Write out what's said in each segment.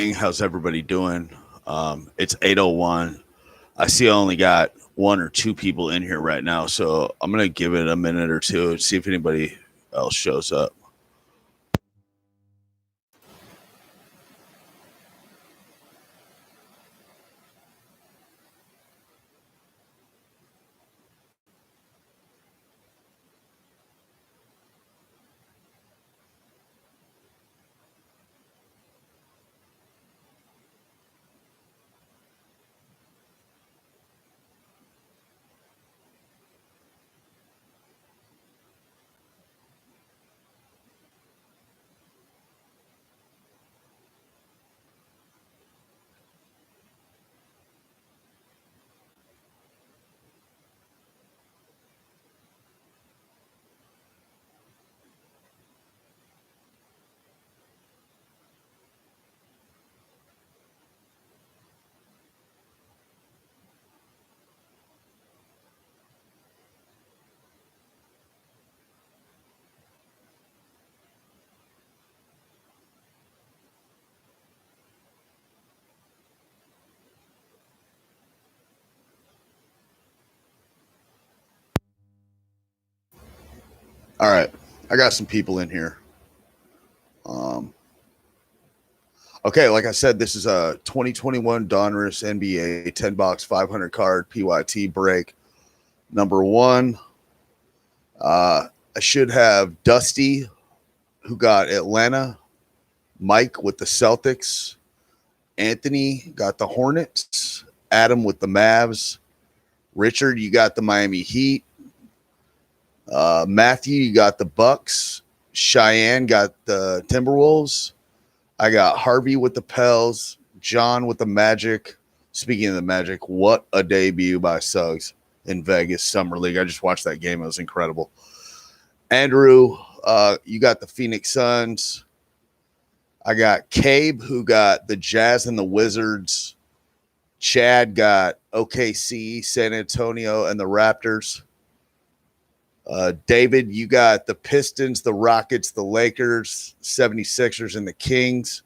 How's everybody doing? It's 8:01. I see I only got one or two people in here right now, so I'm gonna give it a minute or two and see if anybody else shows up. All right, I got some people in here. Um, okay, like I said, this is a 2021 Donruss NBA 10 box 500 card PYT break. Number one, I should have Dusty, who got Atlanta, Mike with the Celtics, Anthony got the Hornets, Adam with the Mavs, Richard, you got the Miami Heat, Matthew, you got the Bucks, Cheyenne got the Timberwolves. I got Harvey with the Pels, John with the Magic. Speaking of the Magic, what a debut by Suggs in Vegas Summer League. I just watched that game. It was incredible. Andrew, you got the Phoenix Suns. I got Cabe, who got the Jazz and the Wizards. Chad got OKC, San Antonio, and the Raptors. David, you got the Pistons, the Rockets, the Lakers, 76ers, and the Kings.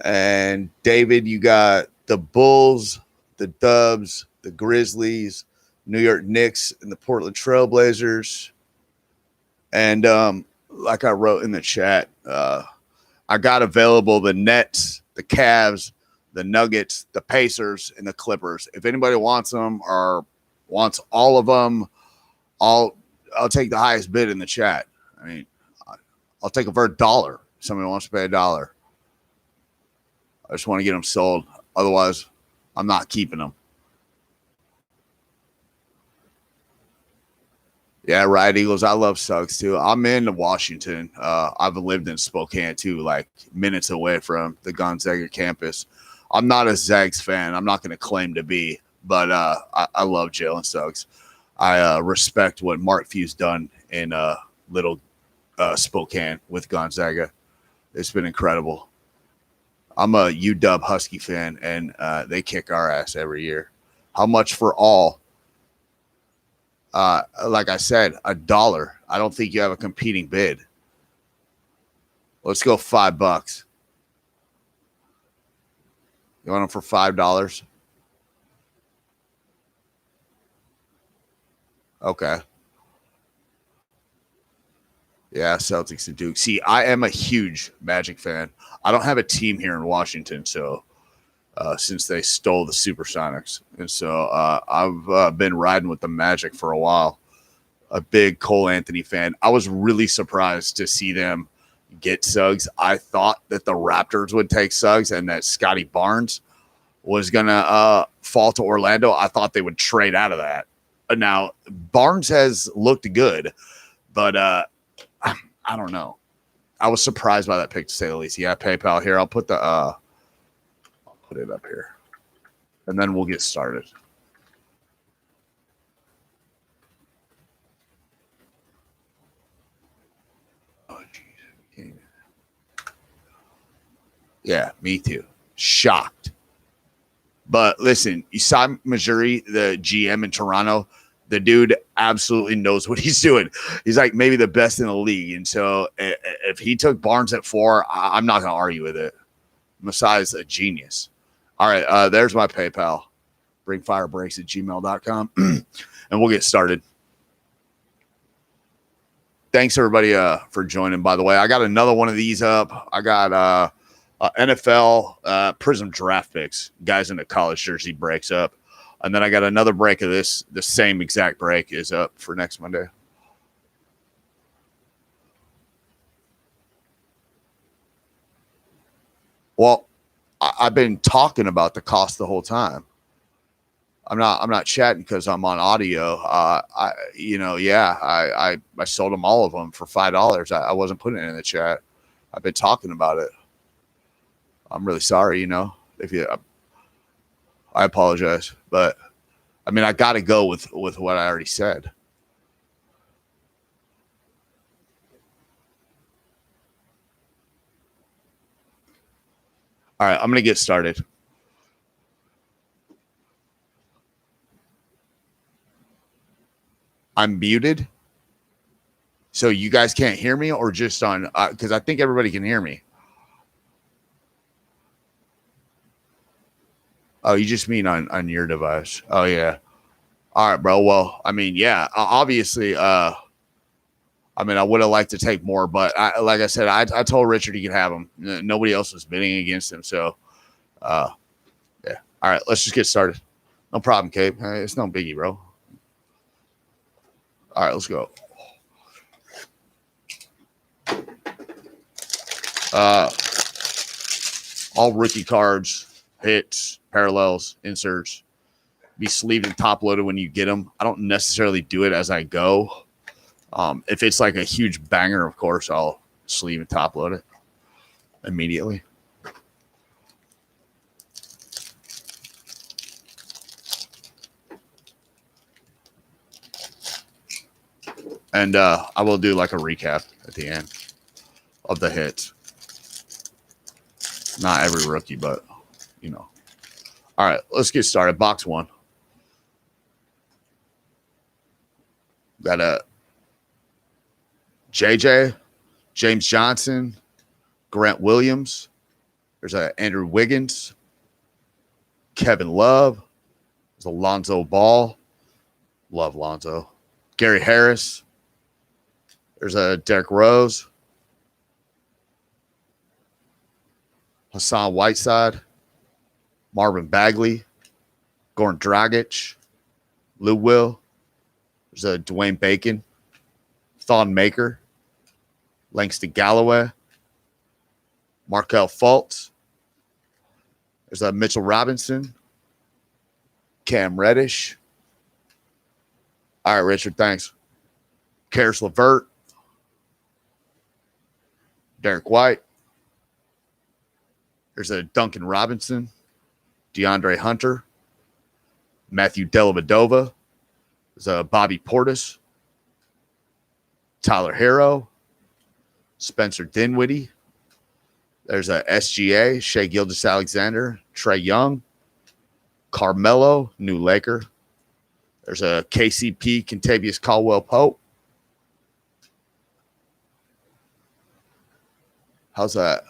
And David, you got the Bulls, the Dubs, the Grizzlies, New York Knicks, and the Portland Trailblazers. And like I wrote in the chat, I got available the Nets, the Cavs, the Nuggets, the Pacers, and the Clippers. If anybody wants them or wants all of them, I'll take the highest bid in the chat. I mean, I'll take them for $1. If somebody wants to pay $1. I just want to get them sold. Otherwise, I'm not keeping them. Yeah, right, Eagles. I love Suggs too. I'm in Washington. I've lived in Spokane too, like minutes away from the Gonzaga campus. I'm not a Zags fan. I'm not going to claim to be, but I love Jalen Suggs. I respect what Mark Few's done in little Spokane with Gonzaga. It's been incredible. I'm a UW Husky fan, and they kick our ass every year. How much for all? Like I said, $1. I don't think you have a competing bid. Let's go $5. You want them for $5? Okay. Yeah, Celtics and Duke. See, I am a huge Magic fan. I don't have a team here in Washington, so since they stole the Supersonics. And so I've been riding with the Magic for a while. A big Cole Anthony fan. I was really surprised to see them get Suggs. I thought that the Raptors would take Suggs and that Scotty Barnes was going to fall to Orlando. I thought they would trade out of that. Now, Barnes has looked good, but I don't know. I was surprised by that pick, to say the least. Yeah, PayPal here. I'll put the I'll put it up here, and then we'll get started. Oh, geez. Yeah, me too. Shocked. But listen, you saw Missouri, the GM in Toronto. The dude absolutely knows what he's doing. He's like maybe the best in the league. And so if he took Barnes at 4, I'm not going to argue with it. Messiah's a genius. All right, there's my PayPal. bringfirebreaks@gmail.com. And we'll get started. Thanks, everybody, for joining, by the way. I got another one of these up. I got NFL Prism draft picks, guys in the college jersey breaks up. And then I got another break of this. The same exact break is up for next Monday. Well, I've been talking about the cost the whole time. I'm not chatting because I'm on audio. I sold them all of them for $5. I wasn't putting it in the chat. I've been talking about it. I'm really sorry. I apologize, but I mean, I got to go with what I already said. All right, I'm going to get started. I'm muted. So you guys can't hear me, or just on, because I think everybody can hear me. Oh, you just mean on your device. Oh, yeah. All right, bro. Well, I mean, yeah, obviously, I would have liked to take more, but like I said, I told Richard he could have them. Nobody else was bidding against him. So, yeah. All right, let's just get started. No problem, Cape. It's no biggie, bro. All right, let's go. All rookie cards, hits, parallels, inserts, be sleeved and top loaded when you get them. I don't necessarily do it as I go. If it's like a huge banger, of course, I'll sleeve and top load it immediately. And I will do like a recap at the end of the hits. Not every rookie, but, All right, let's get started. Box one. Got a JJ, James Johnson, Grant Williams. There's a Andrew Wiggins, Kevin Love. There's Alonzo Ball. Love Lonzo. Gary Harris. There's a Derrick Rose. Hassan Whiteside. Marvin Bagley. Goran Dragic. Lou Will. There's a Dwayne Bacon. Thon Maker. Langston Galloway. Markelle Fultz. There's a Mitchell Robinson. Cam Reddish. All right, Richard, thanks. Karis LeVert. Derek White. There's a Duncan Robinson. DeAndre Hunter. Matthew Dellavedova. There's a Bobby Portis. Tyler Hero. Spencer Dinwiddie. There's a SGA. Shai Gilgeous-Alexander. Trae Young. Carmelo, new Laker. There's a KCP, Kentavious Caldwell-Pope. How's that?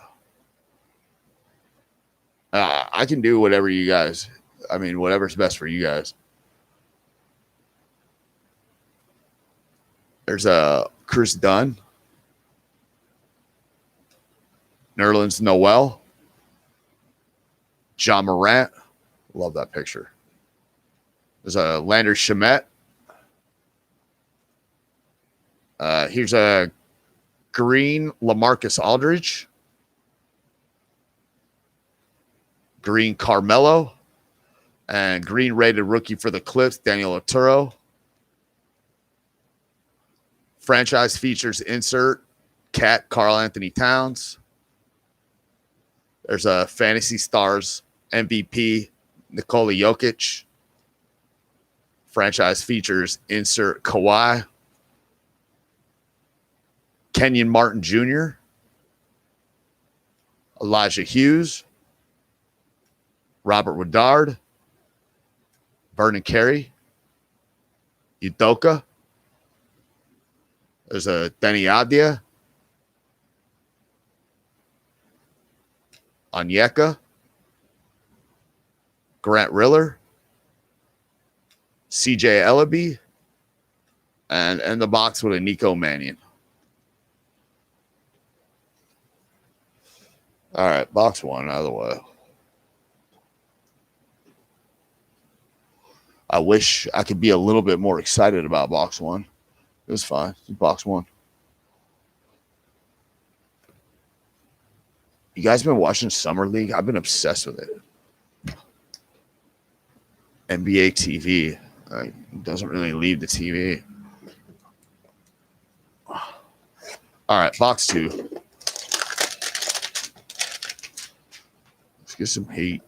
I can do whatever you guys, whatever's best for you guys. There's a Chris Dunn. Nerlens Noel. John Morant. Love that picture. There's a Lander Shamet. Here's a green LaMarcus Aldridge. Green Carmelo. And green rated rookie for the Clips, Daniel Otero. Franchise features insert, Cat Karl Anthony Towns. There's a Fantasy Stars MVP, Nikola Jokic. Franchise features insert Kawhi. Kenyon Martin Jr. Elijah Hughes. Robert Woodard. Vernon Carey. Udoka. There's a Denny Avdia. Onyeka, Grant Riller, CJ Ellaby, and the box with a Nico Mannion. All right, box one out of the way. I wish I could be a little bit more excited about box one. It was fine. It's box one. You guys been watching Summer League? I've been obsessed with it. NBA TV doesn't really leave the TV. All right, box two. Let's get some heat.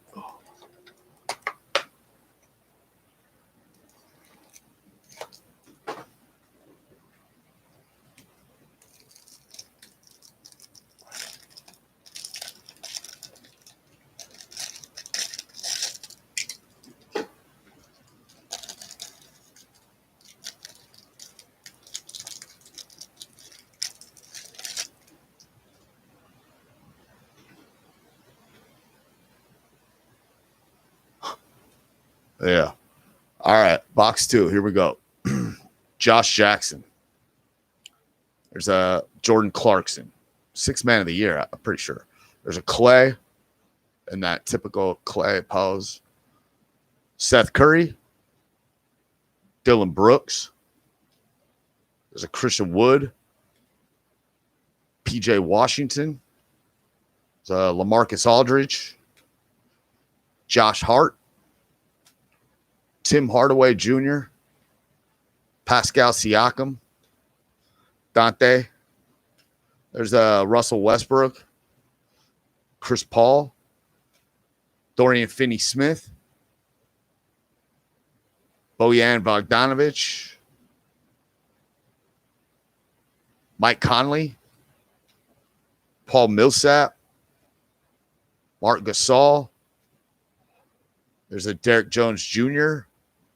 Yeah. All right. Box two. Here we go. Josh Jackson. There's a Jordan Clarkson. 6th man of the year, I'm pretty sure. There's a Clay in that typical Clay pose. Seth Curry. Dylan Brooks. There's a Christian Wood. PJ Washington. There's a LaMarcus Aldridge. Josh Hart. Tim Hardaway Jr., Pascal Siakam, Dante. There's Russell Westbrook, Chris Paul, Dorian Finney-Smith, Bojan Bogdanovic, Mike Conley, Paul Millsap, Marc Gasol. There's a Derek Jones Jr.,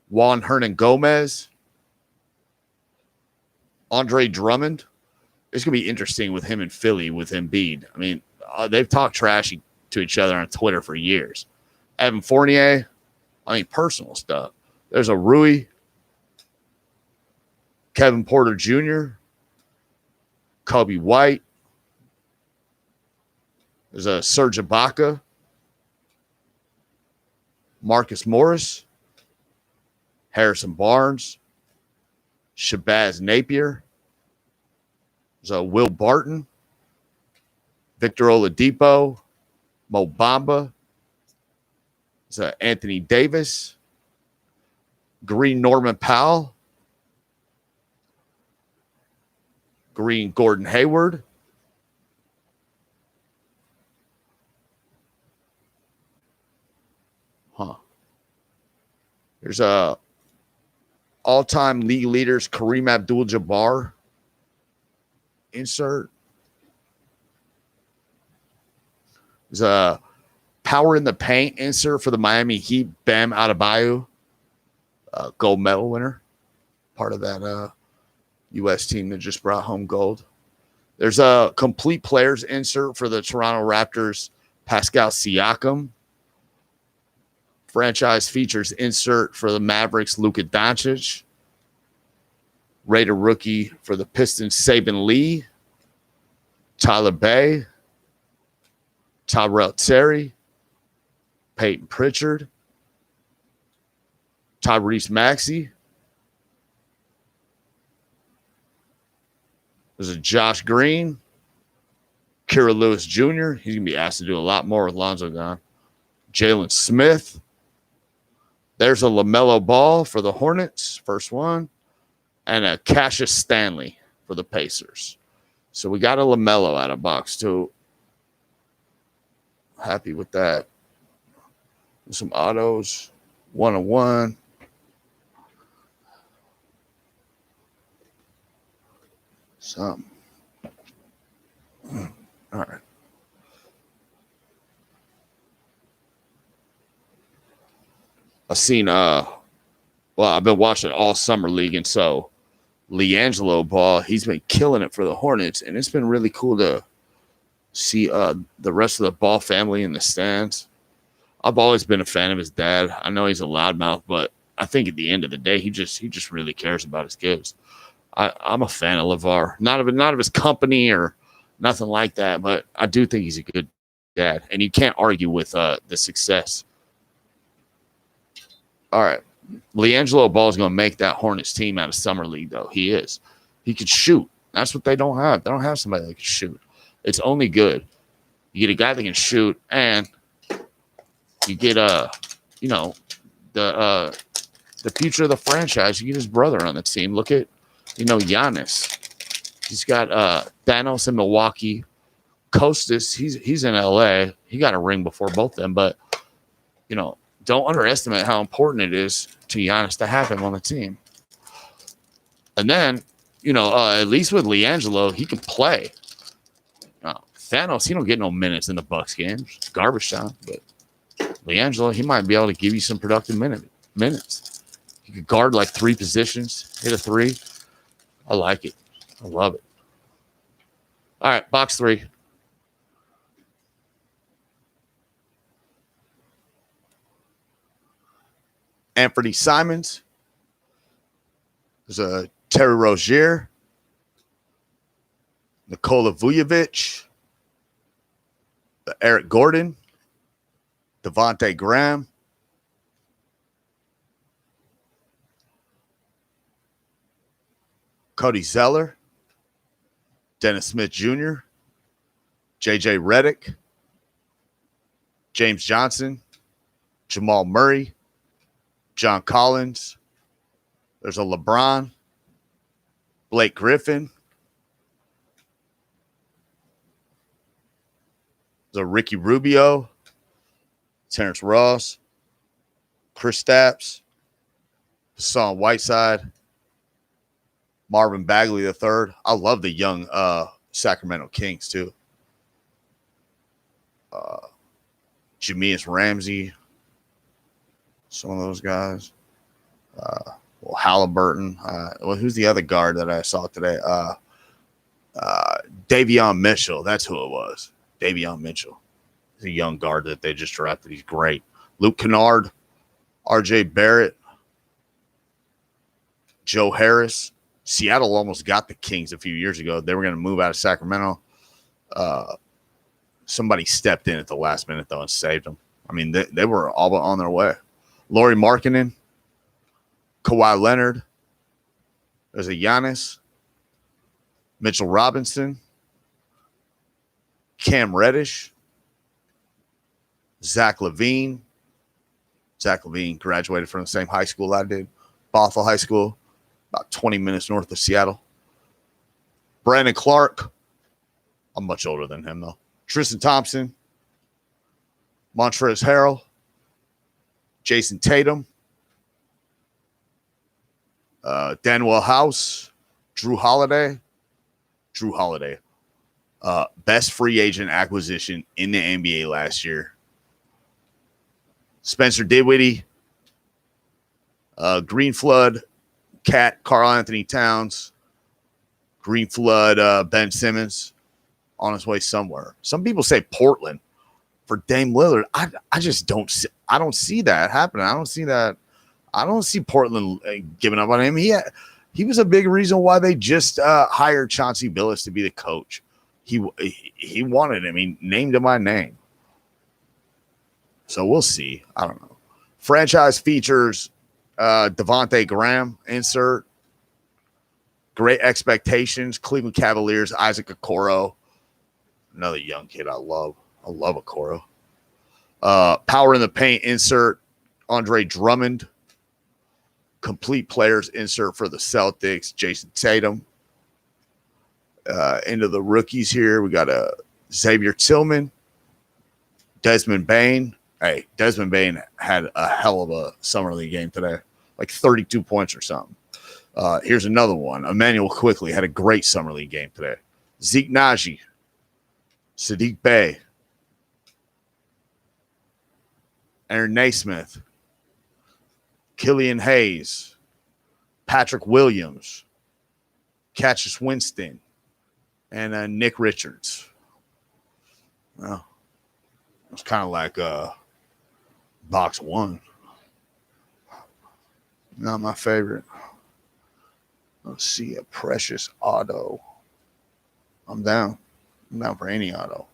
Juan Hernan Gomez, Andre Drummond. It's going to be interesting with him in Philly with Embiid. I mean, they've talked trashy to each other on Twitter for years. Evan Fournier, personal stuff. There's a Rui, Kevin Porter Jr., Kobe White. There's a Serge Ibaka, Marcus Morris, Harrison Barnes, Shabazz Napier. There's a Will Barton, Victor Oladipo, Mo Bamba. There's a Anthony Davis, Green Norman Powell, Green Gordon Hayward. There's a all-time league leaders Kareem Abdul-Jabbar insert. There's a power in the paint insert for the Miami Heat, Bam Adebayo, gold medal winner, part of that U.S. team that just brought home gold. There's a complete players insert for the Toronto Raptors, Pascal Siakam. Franchise features insert for the Mavericks, Luka Doncic. Raider rookie for the Pistons, Saban Lee. Tyler Bay. Tyrell Terry. Peyton Pritchard. Tyrese Maxey. There's a Josh Green. Kira Lewis Jr. He's going to be asked to do a lot more with Lonzo gone. Jalen Smith. There's a LaMelo Ball for the Hornets, first one, and a Cassius Stanley for the Pacers. So we got a LaMelo out of box two. Happy with that. Some autos, 101. Something. All right. I've seen, I've been watching all summer league, and so LiAngelo Ball, he's been killing it for the Hornets, and it's been really cool to see the rest of the Ball family in the stands. I've always been a fan of his dad. I know he's a loudmouth, but I think at the end of the day, he just really cares about his kids. I'm a fan of LeVar, not of his company or nothing like that, but I do think he's a good dad, and you can't argue with the success. All right, LiAngelo Ball is going to make that Hornets team out of summer league, though. He is. He can shoot. That's what they don't have. They don't have somebody that can shoot. It's only good. You get a guy that can shoot, and you get the future of the franchise. You get his brother on the team. Look at Giannis. He's got Thanos in Milwaukee. Kostas, he's in LA. He got a ring before both of them, but don't underestimate how important it is to Giannis to have him on the team. And then, at least with LiAngelo, he can play. Thanos, he don't get no minutes in the Bucks games. Garbage time, but LiAngelo, he might be able to give you some productive minutes. He could guard like 3 positions, hit a 3. I like it. I love it. All right, box 3. Anthony Simons. There's a Terry Rozier. Nikola Vujovic. Eric Gordon. Devontae Graham. Cody Zeller. Dennis Smith Jr. J.J. Redick. James Johnson. Jamal Murray. John Collins. There's a LeBron. Blake Griffin. There's a Ricky Rubio. Terrence Ross. Kristaps. Hassan Whiteside. Marvin Bagley III. I love the young Sacramento Kings, too. Jameis Ramsey. Some of those guys. Halliburton. Who's the other guard that I saw today? Davion Mitchell. That's who it was. Davion Mitchell. He's a young guard that they just drafted. He's great. Luke Kennard. RJ Barrett. Joe Harris. Seattle almost got the Kings a few years ago. They were going to move out of Sacramento. Somebody stepped in at the last minute, though, and saved them. I mean, they were all but on their way. Lauri Markkanen. Kawhi Leonard. There's a Giannis. Mitchell Robinson. Cam Reddish. Zach LaVine. Zach LaVine graduated from the same high school I did. Bothell High School. About 20 minutes north of Seattle. Brandon Clark. I'm much older than him, though. Tristan Thompson. Montrezl Harrell. Jason Tatum. Danuel House. Drew Holiday. Best free agent acquisition in the NBA last year. Spencer Dinwiddie. Green Flood. Cat, Karl Anthony Towns. Green Flood, Ben Simmons. On his way somewhere. Some people say Portland for Dame Lillard. I just don't see. I don't see that happening. I don't see that. I don't see Portland giving up on him. He was a big reason why they just hired Chauncey Billups to be the coach. He wanted him. He named him by name. So we'll see. I don't know. Franchise features Devontae Graham insert. Great Expectations. Cleveland Cavaliers. Isaac Okoro. Another young kid I love. I love Okoro. Power in the Paint insert. Andre Drummond. Complete players insert for the Celtics. Jason Tatum. Into the rookies here. We got Xavier Tillman. Desmond Bain. Hey, Desmond Bain had a hell of a summer league game today. Like 32 points or something. Here's another one. Emmanuel Quickley had a great summer league game today. Zeke Naji. Sadiq Bey. Aaron Naismith. Killian Hayes. Patrick Williams. Cassius Winston. And Nick Richards. Well, it's kind of like box one. Not my favorite. Let's see, a precious auto. I'm down. I'm down for any auto.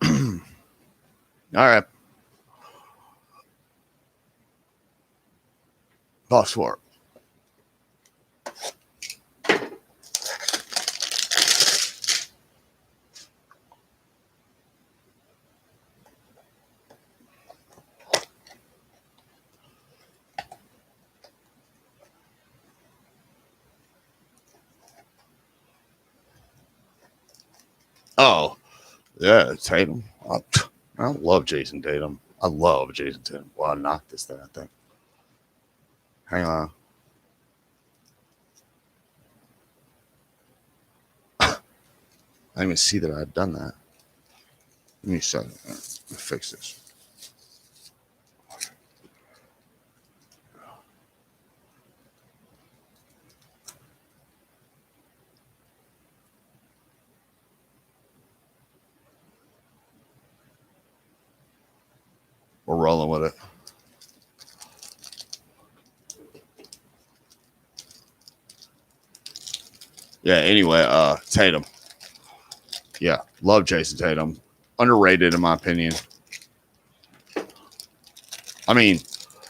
All right. Box four. Oh, yeah, Tatum. I love Jason Tatum. I love Jason Tatum. Well, I knocked this thing, I think. Hang on. I didn't even see that I had done that. Give me a second. Let me fix this. We're rolling with it. Yeah, anyway, Tatum. Yeah, love Jason Tatum. Underrated in my opinion. I mean,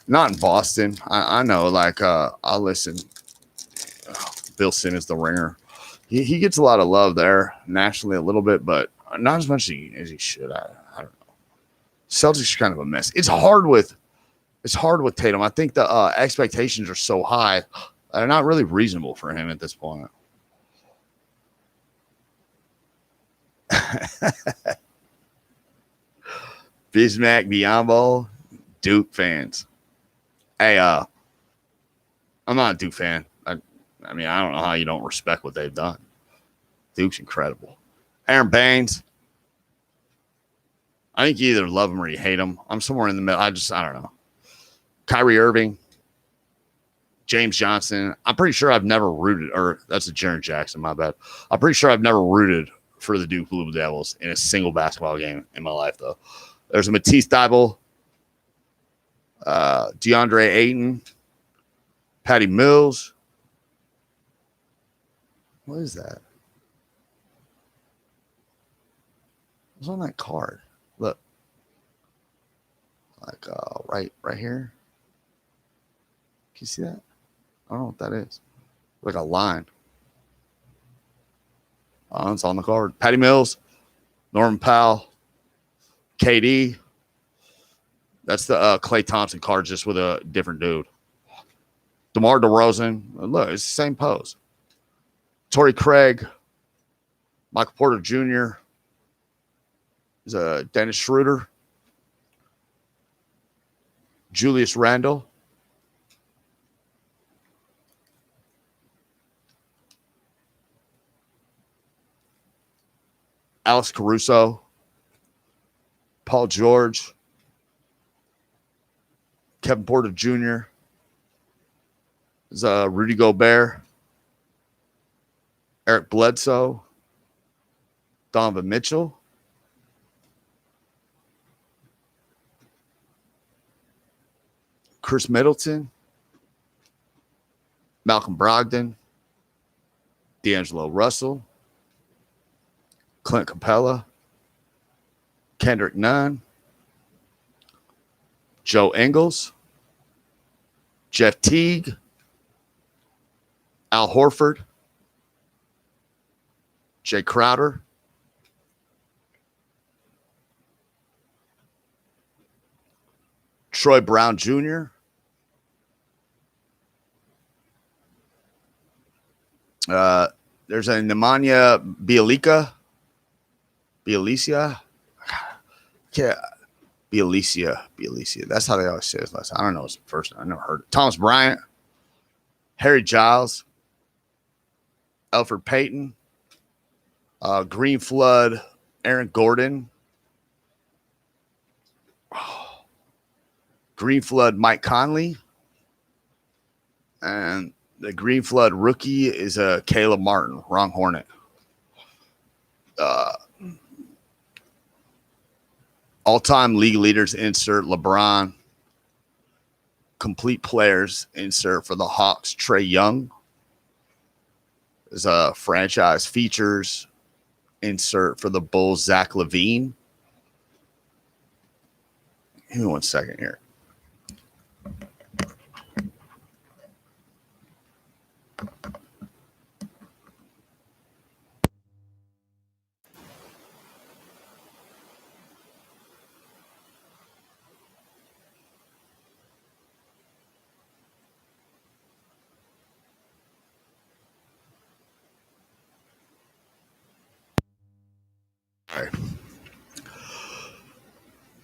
not in Boston. I know, like, I listen. Bill Simmons, the ringer. He gets a lot of love there nationally a little bit, but not as much as he should. I don't know. Celtics are kind of a mess. It's hard with Tatum. I think the expectations are so high. They're not really reasonable for him at this point. Bismack Biyombo, Duke fans. Hey, I'm not a Duke fan. I mean, I don't know how you don't respect what they've done. Duke's incredible. Aaron Baines. I think you either love him or you hate him. I'm somewhere in the middle. I don't know. Kyrie Irving. James Johnson. I'm pretty sure I've never rooted, or that's a Jaren Jackson, my bad. I'm pretty sure I've never rooted for the Duke Blue Devils in a single basketball game in my life, though. There's a Matisse Thybulle, DeAndre Ayton, Patty Mills. What is that? What's on that card? Look. Like right here. Can you see that? I don't know what that is. Like a line. Oh, it's on the card. Patty Mills, Norman Powell, KD. That's the Klay Thompson card, just with a different dude. DeMar DeRozan. Look, it's the same pose. Torrey Craig, Michael Porter Jr. Is Dennis Schroeder, Julius Randle, Alex Caruso, Paul George, Kevin Porter Jr. Is Rudy Gobert, Eric Bledsoe, Donovan Mitchell, Chris Middleton, Malcolm Brogdon, D'Angelo Russell, Clint Capella, Kendrick Nunn, Joe Ingles, Jeff Teague, Al Horford, Jay Crowder, Troy Brown Jr., there's a Nemanja Bjelica. Yeah, Bjelica. That's how they always say his last name. I don't know his first name. I never heard it. Thomas Bryant, Harry Giles, Elfrid Payton, Green Flood, Aaron Gordon, Green Flood, Mike Conley, and the Green Flood rookie is Caleb Martin, Wrong Hornet. All-time league leaders, insert LeBron. Complete players, insert for the Hawks, Trae Young. There's a franchise features, insert for the Bulls, Zach LaVine. Give me 1 second here.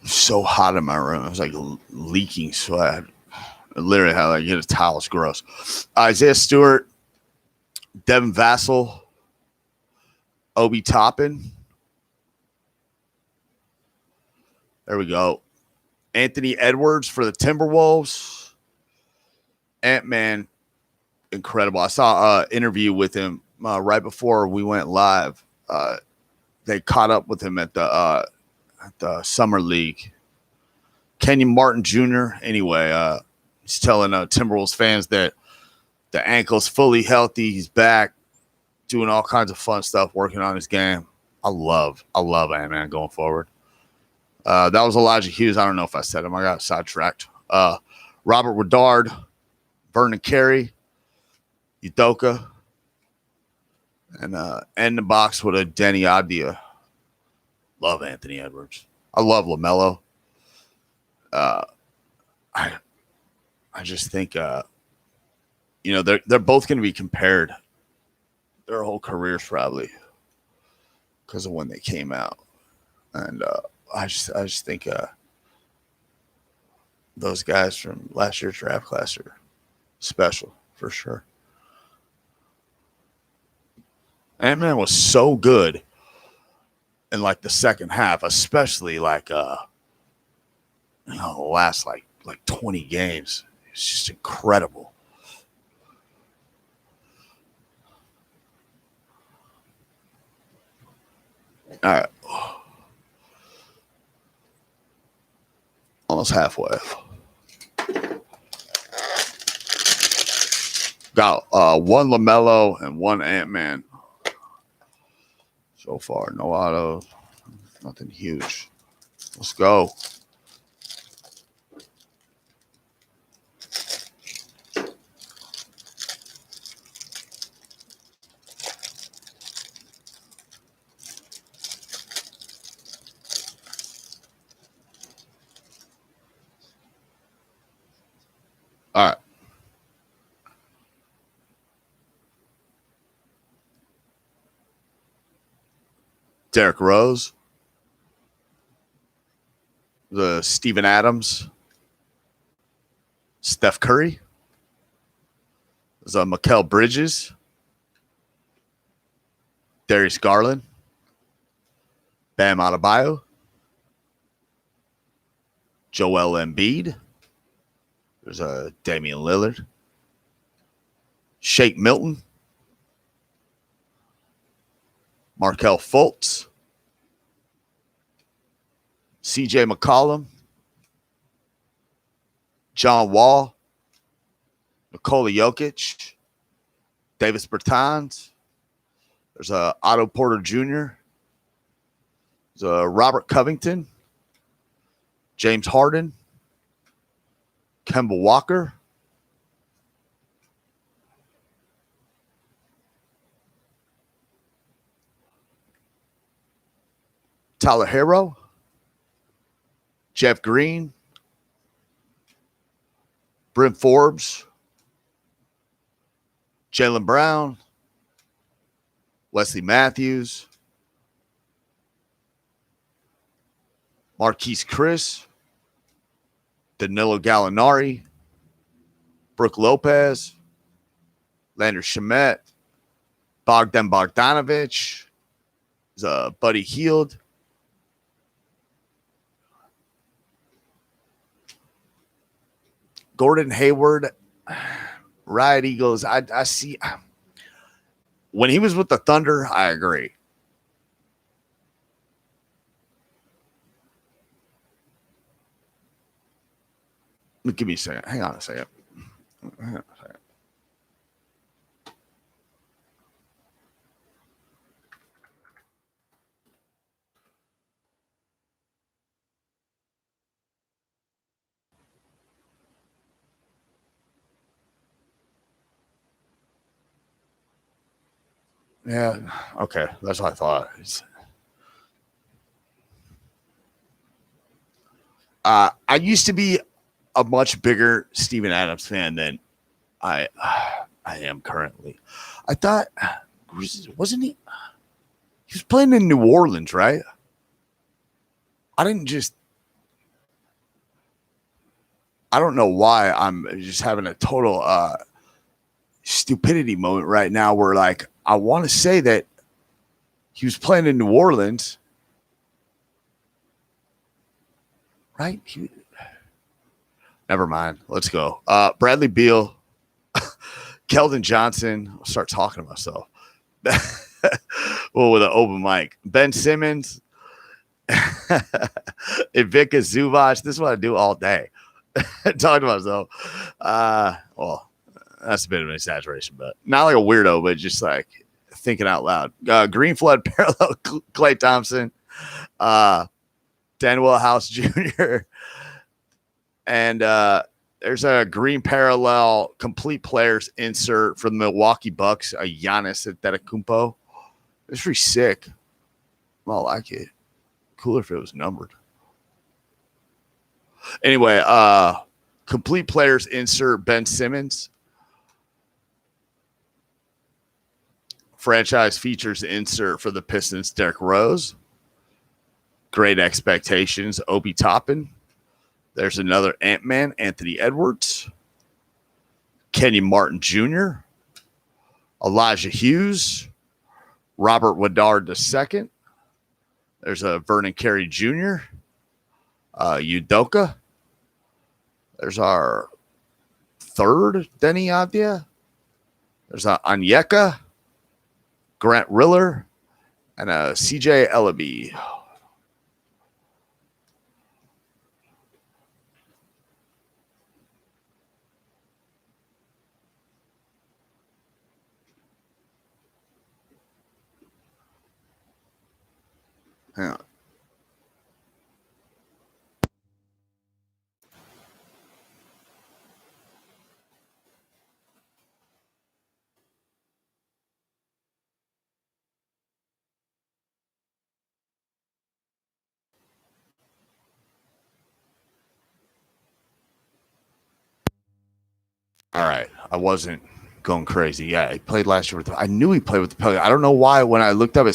So hot in my room. It was like leaking sweat. I literally had to get a towel. It's gross. Isaiah Stewart, Devin Vassell, Obi Toppin. There we go. Anthony Edwards for the Timberwolves. Ant-Man, incredible. I saw an interview with him right before we went live. They caught up with him at the Summer League. Kenyon Martin Jr. Anyway, he's telling Timberwolves fans that the ankle's fully healthy. He's back, doing all kinds of fun stuff, working on his game. I love Ant-Man going forward. That was Elijah Hughes. I don't know if I said him. I got sidetracked. Robert Woodard, Vernon Carey, Udoka, and end the box with a Denny Adia. Love Anthony Edwards. I love LaMelo. I just think they're both going to be compared their whole careers probably because of when they came out, and I just think those guys from last year's draft class are special for sure. Ant-Man was so good in like the second half, especially like the last like 20 games. It's just incredible. All right. Almost halfway. Got one LaMelo and one Ant-Man so far. No autos. Nothing huge. Let's go. All right. Derrick Rose. The Steven Adams. Steph Curry. There's Mikal Bridges. Darius Garland. Bam Adebayo. Joel Embiid. There's Damian Lillard. Shake Milton. Markelle Fultz. CJ McCollum. John Wall. Nikola Jokic. Davis Bertans. There's Otto Porter Jr. There's Robert Covington. James Harden. Kemba Walker. Tyler Herro. Jeff Green. Bryn Forbes. Jaylen Brown. Wesley Matthews. Marquise Chris. Danilo Gallinari. Brooke Lopez. Lander Shamet. Bogdan Bogdanovic. Buddy Hield. Gordon Hayward. Riot Eagles. I see. When he was with the Thunder, I agree. Give me a second. Hang on a second. Hang on a second. Yeah. Okay. That's what I thought. I used to be a much bigger Steven Adams fan than I am currently. I thought, wasn't he? He was playing in New Orleans, right? I don't know why I'm just having a total stupidity moment right now where, like, I want to say that he was playing in New Orleans, right? Never mind. Let's go. Bradley Beal, Keldon Johnson. I'll start talking to myself. Well, with an open mic. Ben Simmons, Ivica Zubac. This is what I do all day. Talk to myself. Well, that's a bit of an exaggeration, but not like a weirdo, but just like thinking out loud. Green Flood parallel Klay Thompson, Danuel House Jr., and there's a green parallel complete players insert for the Milwaukee Bucks, a Giannis Antetokounmpo. It's pretty sick. I like it. Cooler if it was numbered. Anyway, complete players insert Ben Simmons. Franchise features insert for the Pistons, Derrick Rose. Great expectations, Obi Toppin. There's another Ant-Man, Anthony Edwards. Kenyon Martin Jr., Elijah Hughes, Robert Woodard II. There's a Vernon Carey Jr., Udoka. There's our third Denny Avdia. There's a Onyeka, Grant Riller, and a CJ Ellaby. Hang on. All right. I wasn't going crazy. Yeah, he played last year I knew he played with the Pelicans. I don't know why when I looked up,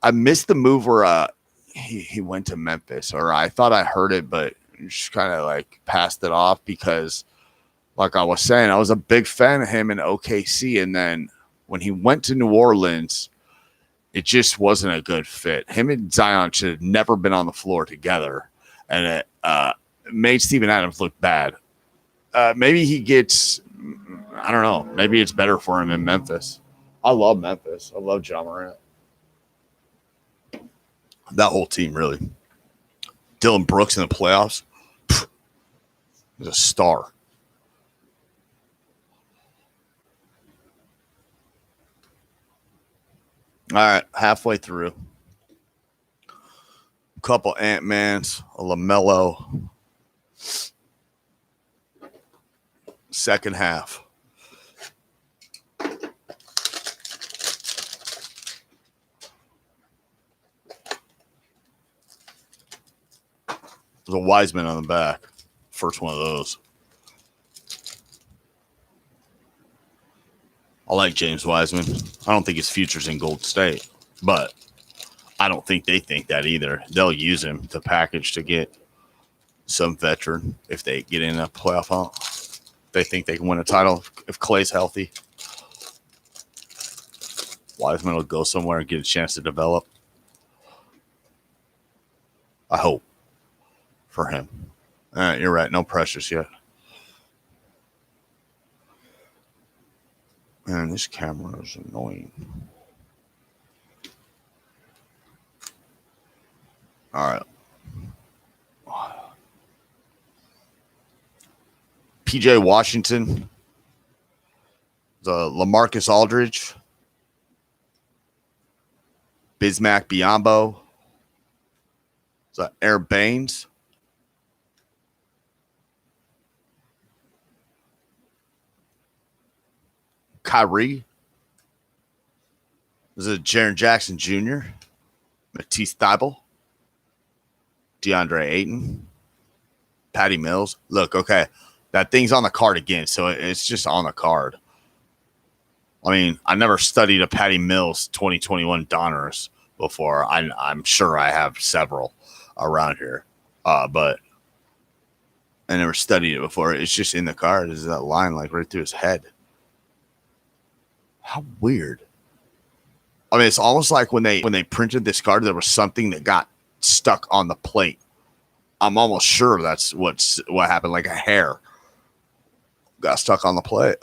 I missed the move where he went to Memphis, or I thought I heard it, but just kind of like passed it off because, like I was saying, I was a big fan of him in OKC, and then when he went to New Orleans, it just wasn't a good fit. Him and Zion should have never been on the floor together, and it made Steven Adams look bad. Maybe he gets, I don't know, maybe it's better for him in Memphis. I love Memphis. I love Ja Morant. That whole team, really. Dylan Brooks in the playoffs, he's a star. All right, halfway through. A couple Ant-Mans, a LaMelo. Second half. There's a Wiseman on the back. First one of those. I like James Wiseman. I don't think his future's in Gold State, but I don't think they think that either. They'll use him to package to get some veteran if they get in a playoff hunt. They think they can win a title if Clay's healthy. Wiseman will go somewhere and get a chance to develop. I hope for him. All right, you're right. No pressures yet. Man, this camera is annoying. All right. PJ Washington, the LaMarcus Aldridge, Bismack Biyombo, the Air Baines, Kyrie. This is Jaren Jackson Jr., Matisse Thybulle, DeAndre Ayton, Patty Mills. Look, okay, that thing's on the card again, so it's just on the card. I mean, I never studied a Patty Mills 2021 Donruss before. I'm sure I have several around here, but I never studied it before. It's just in the card. Is that line like right through his head? How weird. I mean, it's almost like when they printed this card, there was something that got stuck on the plate. I'm almost sure that's what happened, like a hair got stuck on the plate.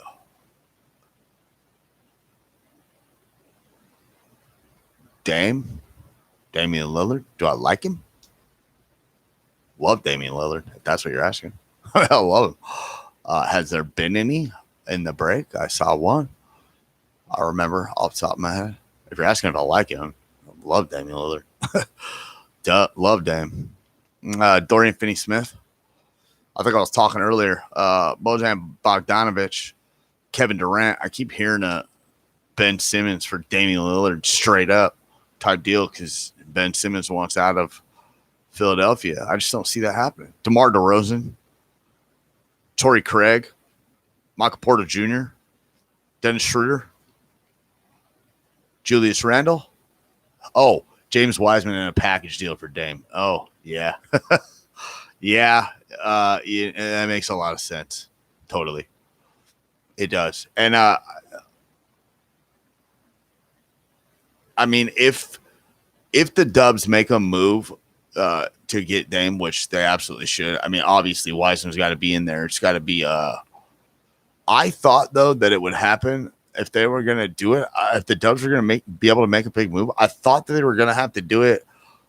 Damian Lillard. Do I like him? Love Damian Lillard, if that's what you're asking. I love him. Has there been any in the break? I saw one. I remember off the top of my head. If you're asking if I like him, I love Damian Lillard. Love Dame. Dorian Finney-Smith. I think I was talking earlier. Bojan Bogdanovic, Kevin Durant. I keep hearing Ben Simmons for Damian Lillard straight up type deal because Ben Simmons wants out of Philadelphia. I just don't see that happening. DeMar DeRozan, Torrey Craig, Michael Porter Jr., Dennis Schroeder, Julius Randle. Oh, James Wiseman in a package deal for Dame. Oh, yeah. Yeah, that makes a lot of sense. Totally. It does. And, I mean, if the Dubs make a move to get Dame, which they absolutely should, I mean, obviously Wiseman's got to be in there. It's got to be I thought, though, that it would happen if they were going to do it. If the Dubs were going to be able to make a big move, I thought that they were going to have to do it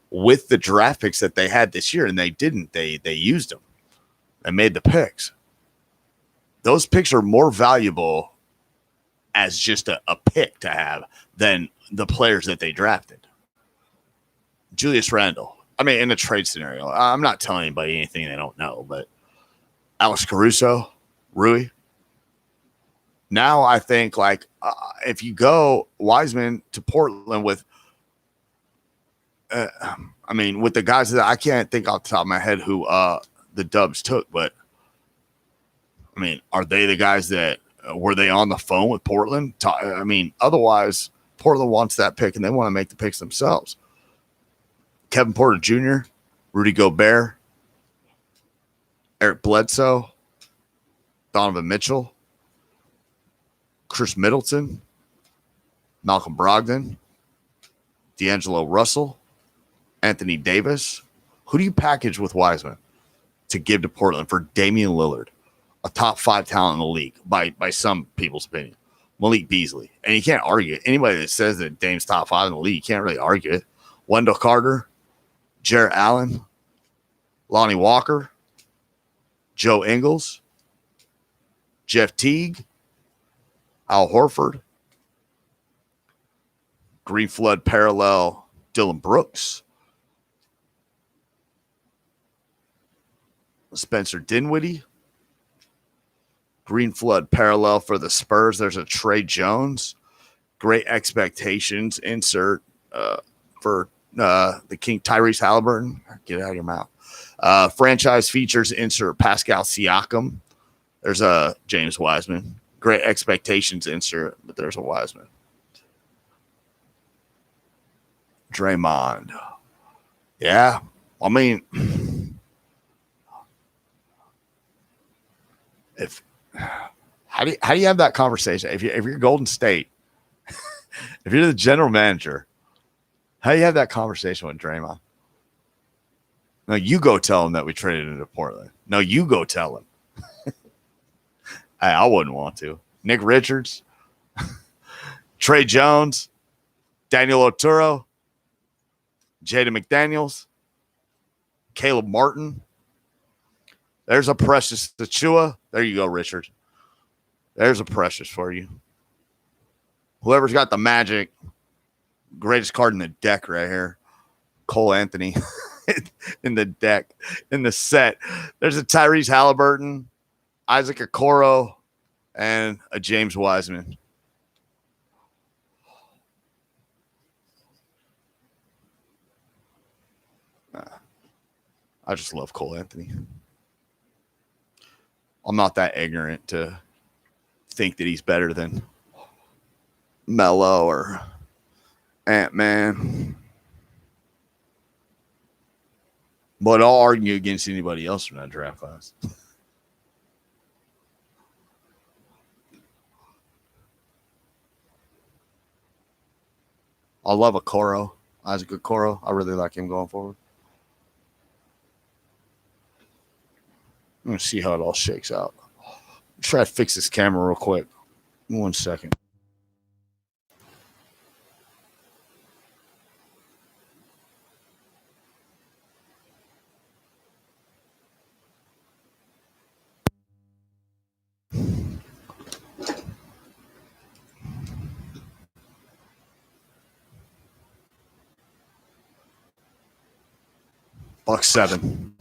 with the draft picks that they had this year, and they didn't. They used them and made the picks. Those picks are more valuable as just a pick to have than the players that they drafted. Julius Randle. I mean, in a trade scenario, I'm not telling anybody anything they don't know, but Alex Caruso, Rui. Now I think like if you go Wiseman to Portland with, I mean, with the guys that I can't think off the top of my head who the Dubs took, but I mean, are they the guys that were they on the phone with Portland? I mean, otherwise Portland wants that pick and they want to make the picks themselves. Kevin Porter Jr., Rudy Gobert, Eric Bledsoe, Donovan Mitchell, Chris Middleton, Malcolm Brogdon, D'Angelo Russell, Anthony Davis. Who do you package with Wiseman to give to Portland for Damian Lillard, a top 5 talent in the league by some people's opinion? Malik Beasley. And you can't argue it. Anybody that says that Dame's top 5 in the league, you can't really argue it. Wendell Carter, Jarrett Allen, Lonnie Walker, Joe Ingles, Jeff Teague, Al Horford, Green Flood parallel Dylan Brooks, Spencer Dinwiddie, Green Flood parallel for the Spurs. There's a Trey Jones. Great expectations insert for the King Tyrese Halliburton. Get it out of your mouth. Franchise features insert Pascal Siakam. There's a James Wiseman. Great expectations insert, but there's a Wiseman. Draymond. Yeah. I mean, how do you have that conversation? If you're Golden State, if you're the general manager, how do you have that conversation with Draymond? No, you go tell him that we traded into Portland. No, you go tell him. I wouldn't want to. Nick Richards, Trey Jones, Daniel Otero, Jaden McDaniels, Caleb Martin, There's a Precious Achua. There you go, Richard. There's a Precious for you. Whoever's got the Magic, greatest card in the deck right here. Cole Anthony in the deck, in the set. There's a Tyrese Halliburton, Isaac Okoro, and a James Wiseman. I just love Cole Anthony. I'm not that ignorant to think that he's better than Melo or Ant-Man. But I'll argue against anybody else from that draft class. I love Okoro, Isaac Okoro. I really like him going forward. I'm going to see how it all shakes out. Try to fix this camera real quick. 1 second. $7.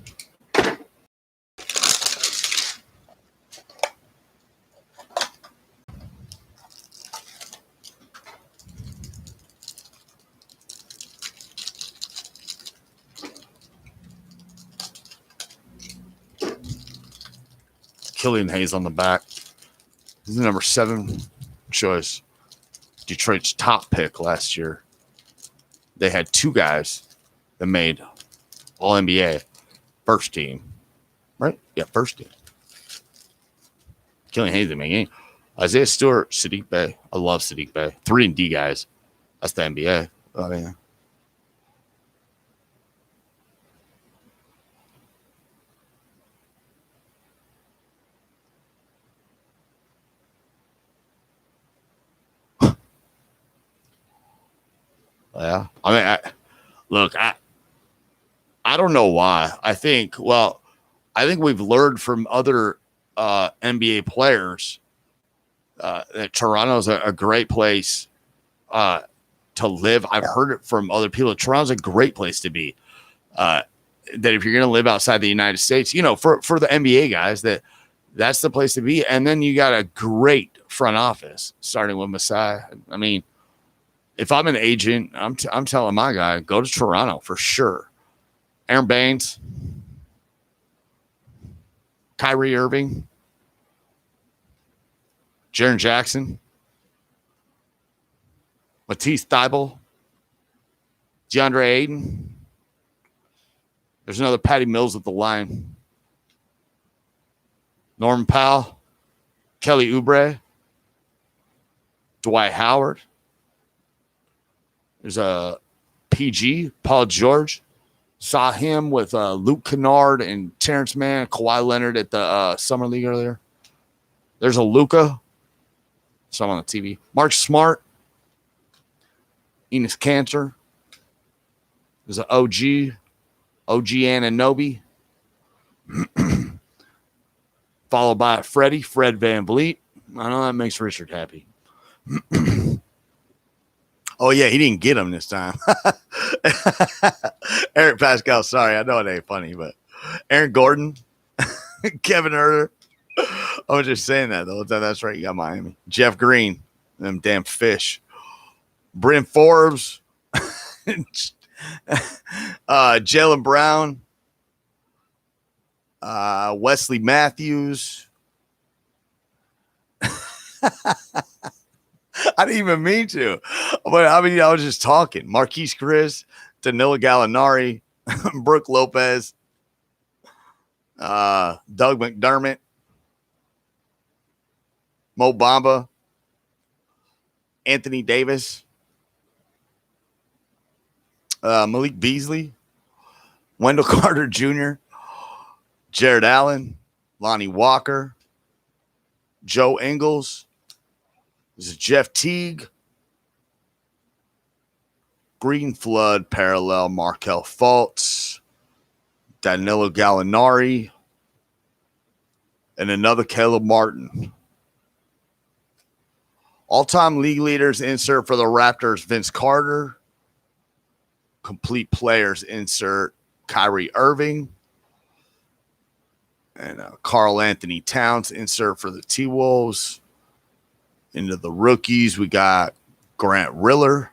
Killian Hayes on the back. He's the number 7 choice. Detroit's top pick last year. They had 2 guys that made All-NBA first team. Right? Yeah, first team. Killian Hayes didn't make any. Isaiah Stewart, Sadiq Bey. I love Sadiq Bey. 3-and-D guys. That's the NBA. Oh, yeah. Yeah. I mean, I don't know why. I think we've learned from other NBA players that Toronto's a great place to live. I've heard it from other people. Toronto's a great place to be. That if you're going to live outside the United States, you know, for the NBA guys, that's the place to be. And then you got a great front office, starting with Masai. I mean, if I'm an agent, I'm telling my guy, go to Toronto for sure. Aaron Baines, Kyrie Irving, Jaren Jackson, Matisse Thybulle, DeAndre Ayton. There's another Patty Mills at the line. Norman Powell, Kelly Oubre, Dwight Howard. There's a PG, Paul George. Saw him with Luke Kennard and Terrence Mann, Kawhi Leonard at the Summer League earlier. There's a Luka. Saw him on the TV. Mark Smart. Enes Kanter. There's an OG Anunoby. Followed by Fred Van Vliet. I know that makes Richard happy. Oh, yeah, he didn't get him this time. Eric Pascal, sorry, I know it ain't funny, but Aaron Gordon, Kevin Huerter. I was just saying that, though. That's right, you got Miami. Jeff Green, them damn fish. Bryn Forbes, Jaylen Brown, Wesley Matthews. I didn't even mean to, but I mean, I was just talking. Marquise Chris, Danilo Gallinari, Brooke Lopez, Doug McDermott, Mo Bamba, Anthony Davis, Malik Beasley, Wendell Carter Jr., Jared Allen, Lonnie Walker, Joe Ingles. This is Jeff Teague, Green Flood, Parallel, Markel Fultz, Danilo Gallinari, and another Caleb Martin. All-time league leaders insert for the Raptors, Vince Carter. Complete players insert Kyrie Irving. And Karl Anthony Towns insert for the T-Wolves. Into the rookies, we got Grant Riller,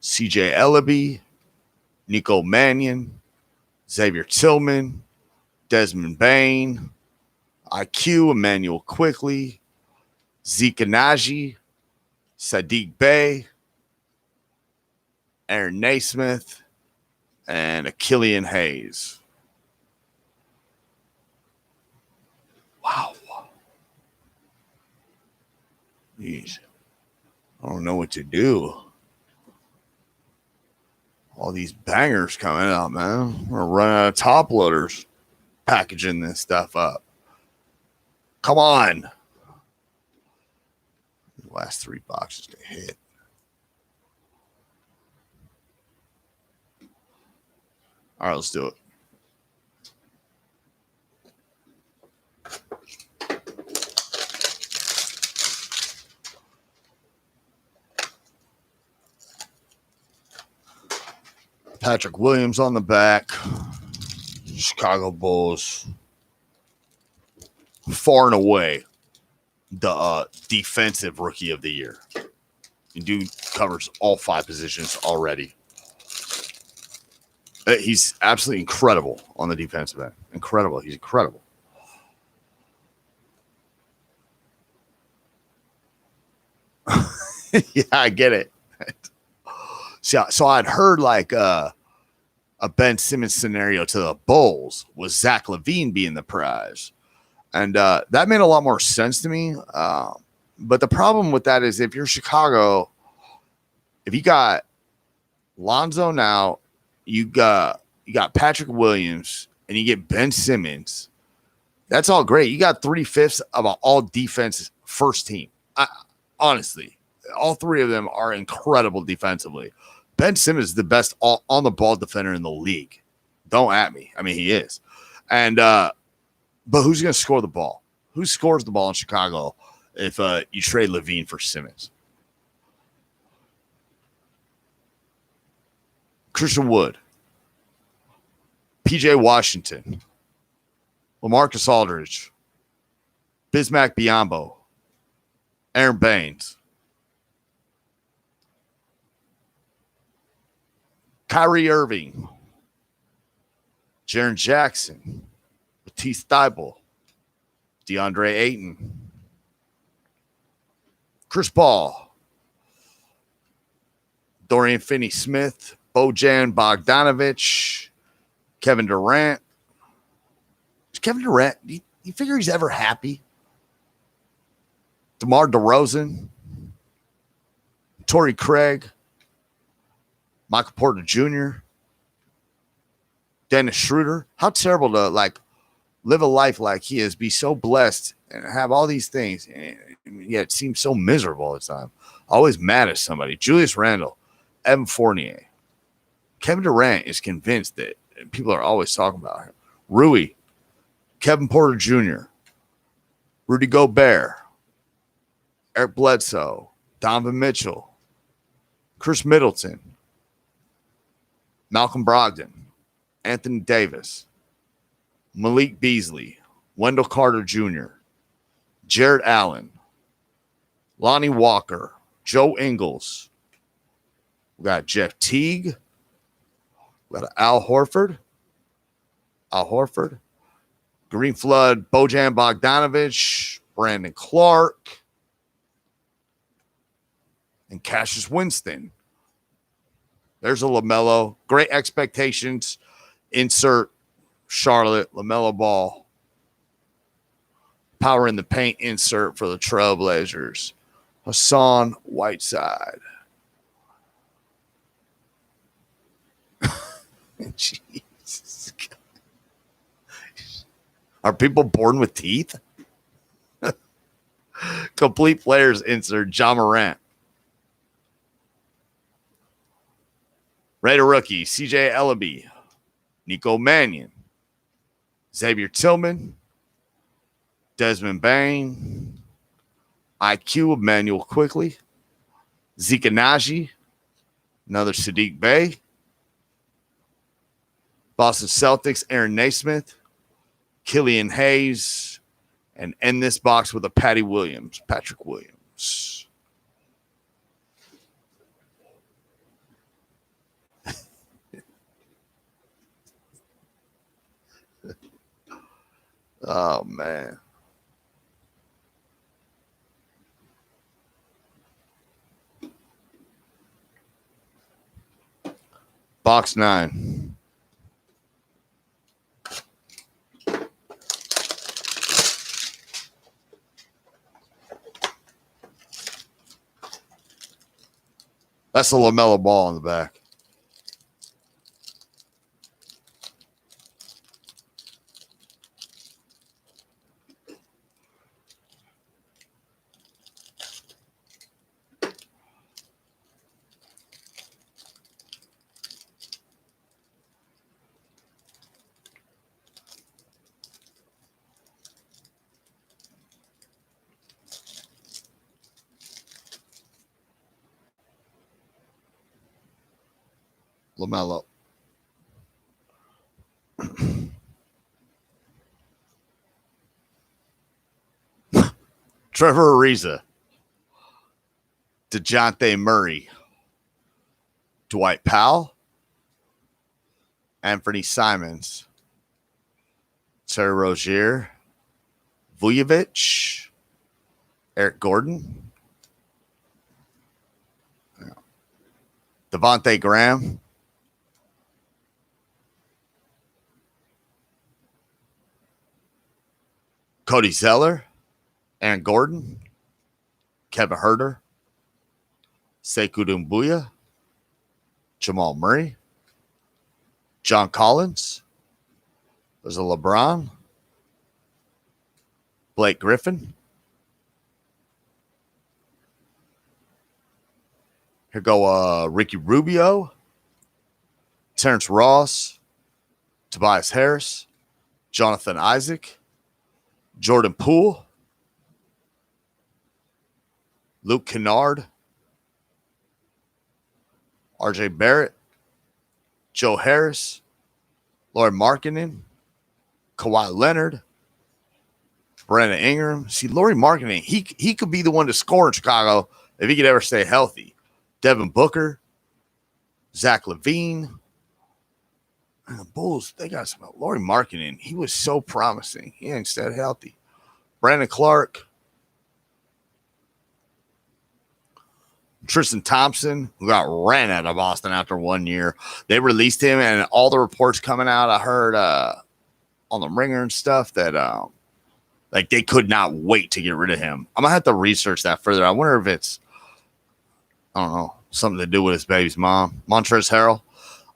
CJ Ellaby, Nico Mannion, Xavier Tillman, Desmond Bain, IQ, Emmanuel Quickley, Zeke Anaji, Sadiq Bey, Aaron Naismith, and Killian Hayes. Wow. Jeez. I don't know what to do. All these bangers coming out, man. We're running out of top loaders packaging this stuff up. Come on. The last 3 boxes to hit. All right, let's do it. Patrick Williams on the back. Chicago Bulls. Far and away the defensive rookie of the year. The dude covers all 5 positions already. He's absolutely incredible on the defensive end. Incredible. He's incredible. Yeah, I get it. So I'd heard like a Ben Simmons scenario to the Bulls was Zach LaVine being the prize. And that made a lot more sense to me. But the problem with that is if you're Chicago, if you got Lonzo now, you got Patrick Williams, and you get Ben Simmons, that's all great. You got 3/5 of an all defense first team. Honestly, all 3 of them are incredible defensively. Ben Simmons is the best on the ball defender in the league. Don't at me. I mean, he is. And but who's going to score the ball? Who scores the ball in Chicago if you trade LaVine for Simmons? Christian Wood, PJ Washington, LaMarcus Aldridge, Bismack Biyombo, Aaron Baines, Kyrie Irving, Jaren Jackson, Matisse Thybulle, DeAndre Ayton, Chris Paul, Dorian Finney-Smith, Bojan Bogdanovic, Kevin Durant. Is Kevin Durant, do you figure he's ever happy? DeMar DeRozan, Torrey Craig, Michael Porter Jr., Dennis Schroeder. How terrible to live a life like he is, be so blessed and have all these things, and yet it seems so miserable all the time. Always mad at somebody. Julius Randle, Evan Fournier. Kevin Durant is convinced that people are always talking about him. Rui, Kevin Porter Jr., Rudy Gobert, Eric Bledsoe, Donovan Mitchell, Chris Middleton, Malcolm Brogdon, Anthony Davis, Malik Beasley, Wendell Carter Jr., Jared Allen, Lonnie Walker, Joe Ingles. We got Jeff Teague. We got Al Horford, Green Flood, Bojan Bogdanovic, Brandon Clark, and Cassius Winston. There's a LaMelo. Great expectations. Insert Charlotte, LaMelo Ball. Power in the paint insert for the Trailblazers. Hassan Whiteside. Jesus. Are people born with teeth? Complete players insert John Morant. Raider rookie CJ Ellaby, Nico Mannion, Xavier Tillman, Desmond Bain, IQ, Emmanuel Quickly, Zeke Naji, another Sadiq Bey, Boston Celtics, Aaron Naismith, Killian Hayes, and end this box with a Patrick Williams. Oh, man. Box 9. That's the LaMelo Ball in the back. LaMelo. Trevor Ariza, DeJounte Murray, Dwight Powell, Anthony Simons, Terry Rozier, Vujovic, Eric Gordon, Devontae Graham, Cody Zeller, Aaron Gordon, Kevin Huerter, Sekou Doumbouya, Jamal Murray, John Collins. There's a LeBron, Blake Griffin. Here go Ricky Rubio, Terrence Ross, Tobias Harris, Jonathan Isaac, Jordan Poole, Luke Kennard, RJ Barrett, Joe Harris, Lauri Markkanen, Kawhi Leonard, Brandon Ingram. See, Lauri Markkanen, he could be the one to score in Chicago if he could ever stay healthy. Devin Booker, Zach LaVine. And the Bulls, they got some. Lauri Markkanen, he was so promising. He ain't stayed healthy. Brandon Clark, Tristan Thompson, who got ran out of Boston after 1 year. They released him, and all the reports coming out, I heard on the Ringer and stuff that like they could not wait to get rid of him. I'm gonna have to research that further. I wonder if it's, I don't know, something to do with his baby's mom. Montrezl Harrell.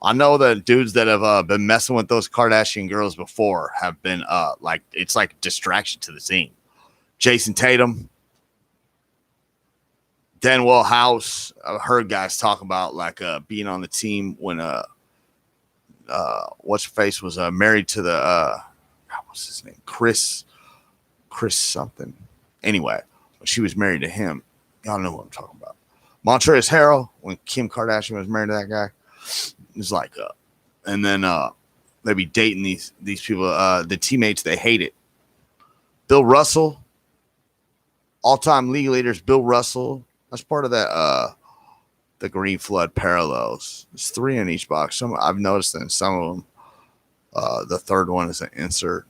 I know that dudes that have been messing with those Kardashian girls before have been like, it's like a distraction to the team. Jason Tatum, Danwell House. I've heard guys talk about like being on the team when what's her face was married to the what's his name, Chris something. Anyway, she was married to him. Y'all know what I'm talking about. Montrezl Harrell, when Kim Kardashian was married to that guy, it was like and then they be dating these people, the teammates they hated. Bill Russell, all-time league leaders. Bill Russell, that's part of that the Green Flood parallels. There's 3 in each box. Some I've noticed that in some of them, the third one is an insert.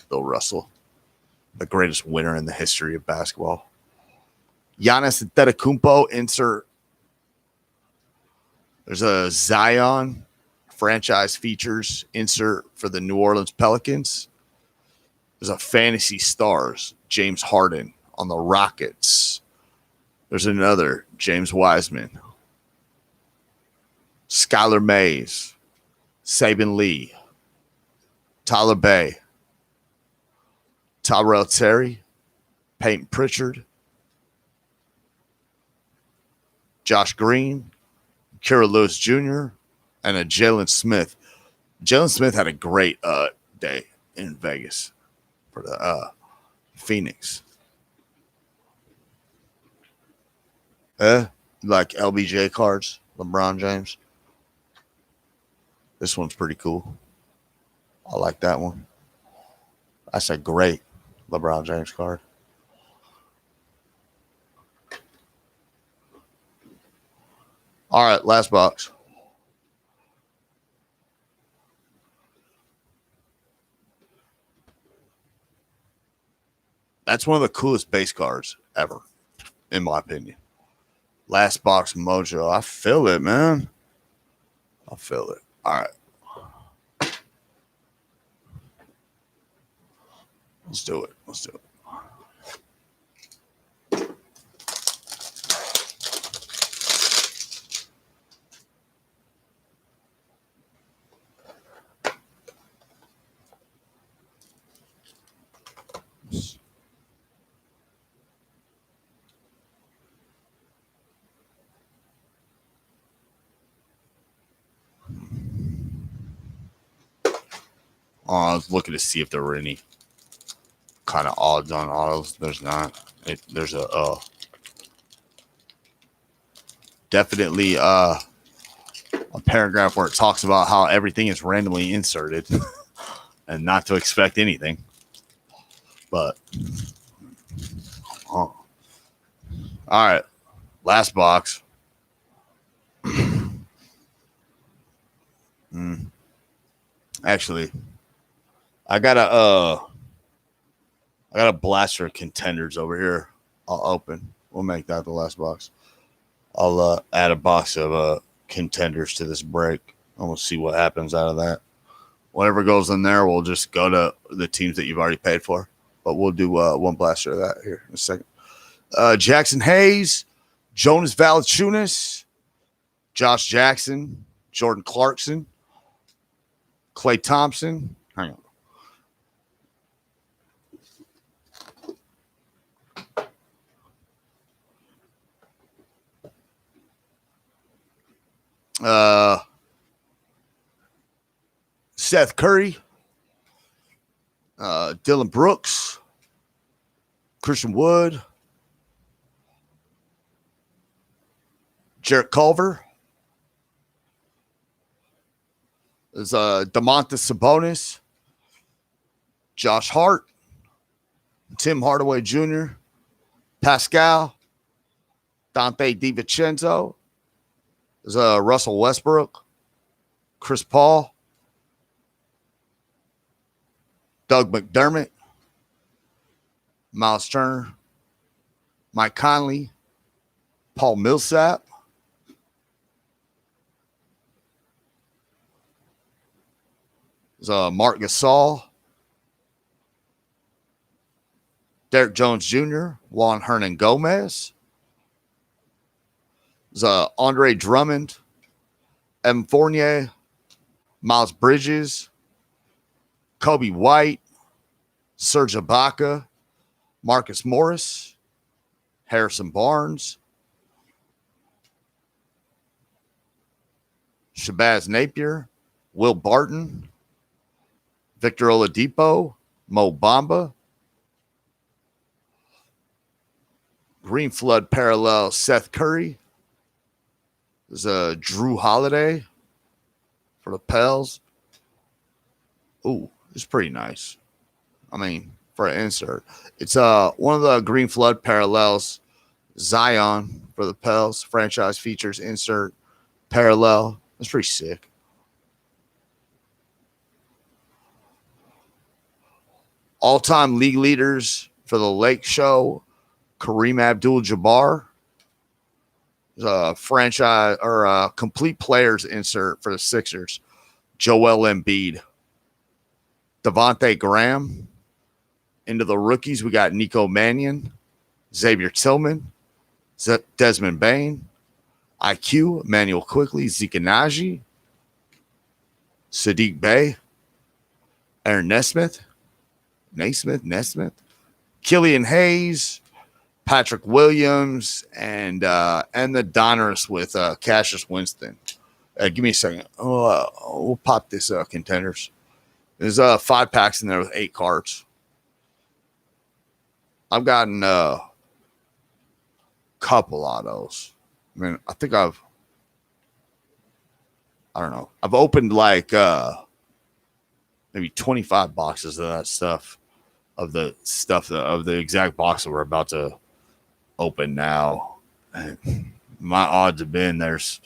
Bill Russell, the greatest winner in the history of basketball. Giannis Antetokounmpo, insert. There's a Zion franchise features, insert for the New Orleans Pelicans. There's a Fantasy Stars, James Harden on the Rockets. There's another James Wiseman, Skylar Mays, Saban Lee, Tyler Bay, Tyrell Terry, Peyton Pritchard, Josh Green, Kira Lewis Jr., and a Jalen Smith. Jalen Smith had a great day in Vegas for the Phoenix. Like LBJ cards, LeBron James. This one's pretty cool. I like that one. That's a great LeBron James card. All right, last box. That's one of the coolest base cards ever, in my opinion. Last box mojo. I feel it, man. I feel it. All right. Let's do it. Let's do it. I was looking to see if there were any kind of odds on autos. There's not. There's a definitely a paragraph where it talks about how everything is randomly inserted and not to expect anything. But all right, last box. Actually, I got a blaster of contenders over here. I'll open. We'll make that the last box. I'll add a box of contenders to this break, and we'll see what happens out of that. Whatever goes in there, we'll just go to the teams that you've already paid for. But we'll do one blaster of that here in a second. Jackson Hayes, Jonas Valanciunas, Josh Jackson, Jordan Clarkson, Klay Thompson. Hang on. Seth Curry, Dylan Brooks, Christian Wood, Jarrett Culver. There's Domantas Sabonis, Josh Hart, Tim Hardaway Jr., Pascal, Dante DiVincenzo. There's Russell Westbrook, Chris Paul, Doug McDermott, Miles Turner, Mike Conley, Paul Millsap, Mark Gasol, Derek Jones Jr., Juan Hernan Gomez, Andre Drummond, Evan Fournier, Miles Bridges, Kobe White, Serge Ibaka, Marcus Morris, Harrison Barnes, Shabazz Napier, Will Barton, Victor Oladipo, Mo Bamba, Green Flood parallel Seth Curry. There's Drew Holiday for the Pels. Ooh, it's pretty nice. I mean, for an insert. It's one of the Green Flood parallels, Zion for the Pels. Franchise features insert parallel. That's pretty sick. All-time league leaders for the Lake Show, Kareem Abdul-Jabbar. Franchise or complete players insert for the Sixers, Joel Embiid. Devontae Graham. Into the rookies, we got Nico Mannion, Xavier Tillman, Desmond Bain, IQ, Emmanuel Quickley, Zeke Naji, Sadiq Bey, Aaron Nesmith, Killian Hayes, Patrick Williams, and the Donruss with Cassius Winston. Give me a second. We'll pop this contenders. There's 5 packs in there with 8 cards. I've gotten a couple autos. I mean, I think I don't know. I've opened like maybe 25 boxes of that stuff, of the exact box that we're about to open now. And my odds have been there's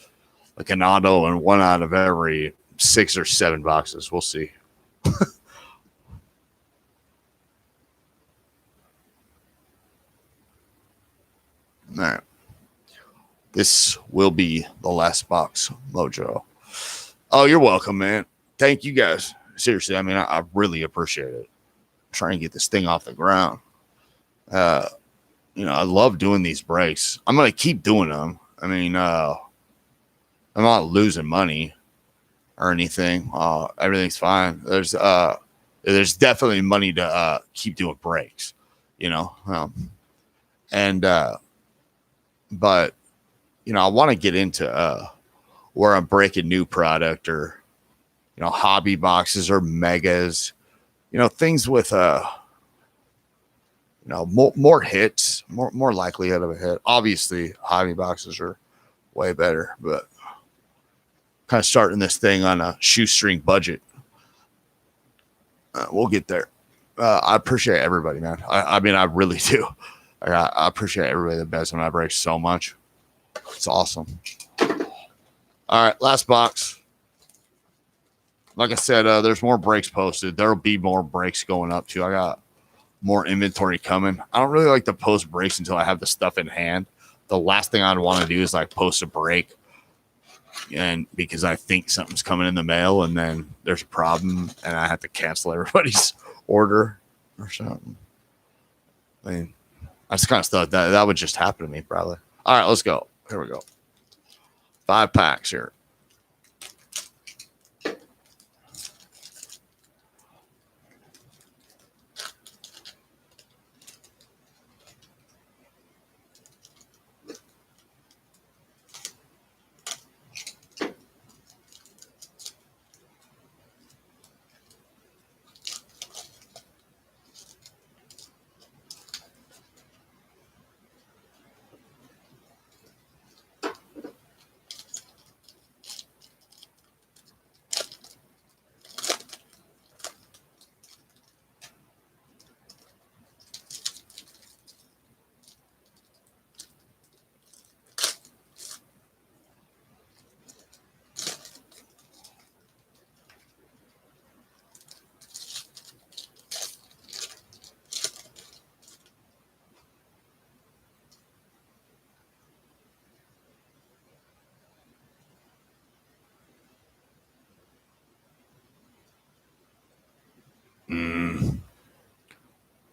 like an auto in one out of every 6 or 7 boxes. We'll see. All right. This will be the last box, Mojo. Oh, you're welcome, man. Thank you guys. Seriously, I mean, I really appreciate it. Trying to get this thing off the ground. You know, I love doing these breaks. I'm gonna keep doing them. I mean, I'm not losing money or anything. Everything's fine. There's definitely money to keep doing breaks, you know. But you know, I want to get into where I'm breaking new product, or you know, hobby boxes or megas, you know, things with you know, more hits, more likelihood of a hit. Obviously, hobby boxes are way better, but kind of starting this thing on a shoestring budget. We'll get there. I appreciate everybody, man. I mean, I really do. I appreciate everybody that bets when I break so much. It's awesome. All right, last box. Like I said, there's more breaks posted. There'll be more breaks going up too. I got more inventory coming. I don't really like to post breaks until I have the stuff in hand. The last thing I'd want to do is like post a break, and because I think something's coming in the mail and then there's a problem and I have to cancel everybody's order or something. I mean, I just kind of thought that would just happen to me probably. All right, let's go. Here we go. 5 packs here.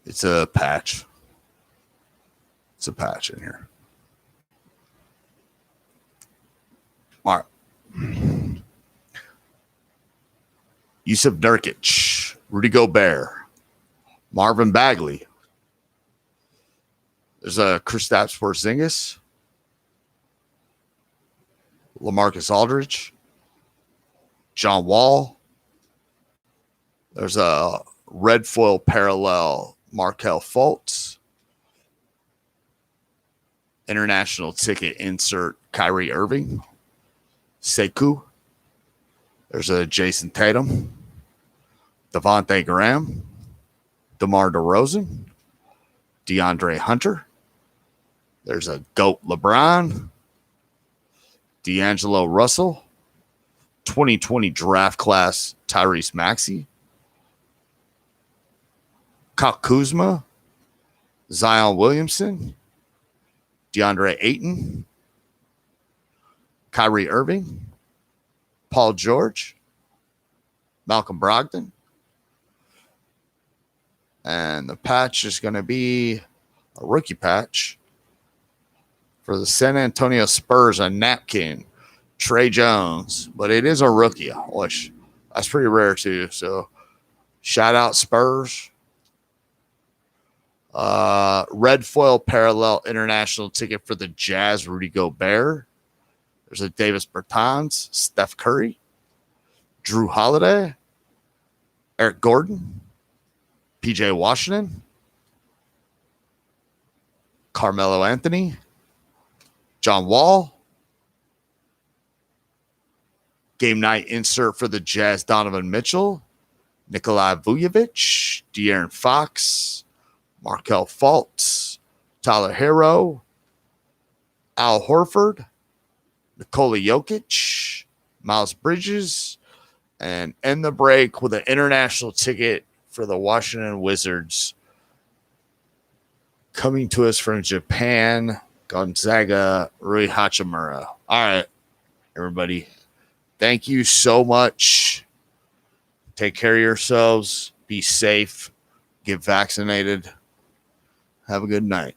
It's a patch. It's a patch in here. All right. Yusuf Nurkic, Rudy Gobert, Marvin Bagley. There's a Kristaps Porzingis, LaMarcus Aldridge, John Wall. There's a red foil parallel Markelle Fultz. International ticket insert Kyrie Irving. Sekou. There's a Jason Tatum. Devontae Graham. DeMar DeRozan. DeAndre Hunter. There's a GOAT LeBron. D'Angelo Russell. 2020 draft class Tyrese Maxey. Kyle Kuzma. Zion Williamson. DeAndre Ayton. Kyrie Irving. Paul George. Malcolm Brogdon. And the patch is going to be a rookie patch for the San Antonio Spurs, a napkin, Trey Jones. But it is a rookie, which that's pretty rare too. So shout out Spurs. Red foil parallel international ticket for the Jazz, Rudy Gobert. There's a Davis Bertans, Steph Curry, Drew Holiday, Eric Gordon, PJ Washington, Carmelo Anthony, John Wall. Game night insert for the Jazz, Donovan Mitchell, Nikolai Vujovic, De'Aaron Fox, Markel Fultz, Tyler Hero, Al Horford, Nikola Jokic, Miles Bridges, and end the break with an international ticket for the Washington Wizards. Coming to us from Japan, Gonzaga, Rui Hachimura. All right, everybody. Thank you so much. Take care of yourselves. Be safe. Get vaccinated. Have a good night.